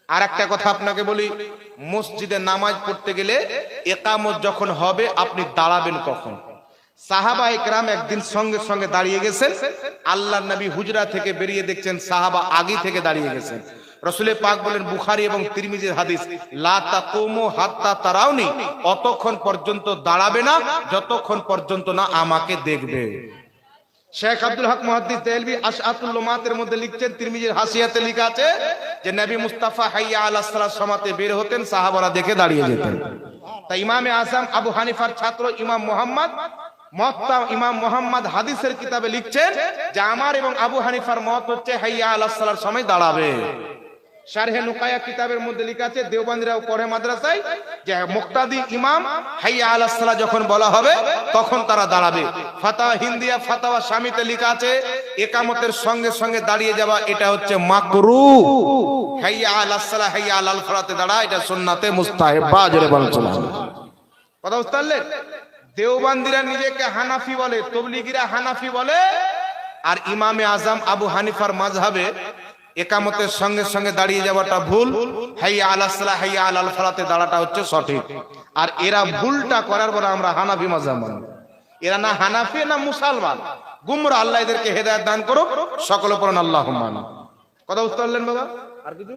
আর একটা কথা আপনাকে বলি, মসজিদে নামাজ পড়তে গেলে ইকামত যখন হবে আপনি দাঁড়াবেন কখন? সাহাবা ইকরাম একদিন সঙ্গে সঙ্গে দাঁড়িয়ে গেছেন, আল্লাহর নবী হুজরা থেকে বেরিয়ে দেখছেন সাহাবা আগে থেকে দাঁড়িয়ে গেছেন। রাসূল পাক বলেন, বুখারী এবং তিরমিজির হাদিস, লা তাকুমু হাত্তা তারাউনি, অতক্ষণ পর্যন্ত দাঁড়াবে না যতক্ষণ পর্যন্ত না আমাকে দেখবে। শেখ আব্দুল হক মুহাদ্দিস দেলভি আশআতুল লুমাতের মধ্যে লিখছেন, তিরমিজির হাসিয়াতে লেখা আছে যে নবী মুস্তাফা হাইয়া আলাস সালাত সমাতে বের হতেন, সাহাবারা দেখে দাঁড়িয়ে যেতেন। তাই ইমামে আযম আবু হানিফার ছাত্র ইমাম মুহাম্মদ মুওয়াত্তা ইমাম মুহাম্মদ হাদিসের কিতাবে লিখছেন যে আমার এবং আবু হানিফার মত হচ্ছে হাইয়া আলাস সালাত সময় দাঁড়াবে। শারহে নুকায়া কিতাবের মধ্যে লেখা আছে, দেওবন্দিরাও পড়ে মাদ্রাসায়, যে মুক্তাদি ইমাম হাইয়া আলাস সালাত যখন বলা হবে তখন তারা দাঁড়াবে। ফাতাওয়া হিন্দিয়া ফাতাওয়া শামিতে লেখা আছে ইকামতের সঙ্গে সঙ্গে দাঁড়িয়ে যাওয়া এটা হচ্ছে মাকরুহ। হাইয়া আলাস সালাত হাইয়া আলাল ফালাতে দাঁড়া এটা সুন্নাতে মুস্তাহাব। জোরে বলেন সুবহানাল্লাহ। কথা বুঝতে পারলেন? দেওবন্দিরা নিজেকে হানাফি বলে, তাবলীগীরা হানাফি বলে, আর ইমামে আজম আবু হানিফার মাযহাবে ইকামতের সঙ্গে সঙ্গে দাঁড়িয়ে যাওয়াটা ভুল, হাইয়া আলাস সালাহ হাইয়া আলাল ফালাতে দাঁড়াটা হচ্ছে সঠিক। আর এরা ভুলটা করার পরে আমরা হানাফি মাযহাব মানি। এরা না হানাফি না মুসলমান, গুমরা। আল্লাহ এদেরকে হেদায়েত দান করুক, সকলে পড়েন আল্লাহুম্মা আমিন। কথা বুঝতে পারলেন বাবা? আর কিছু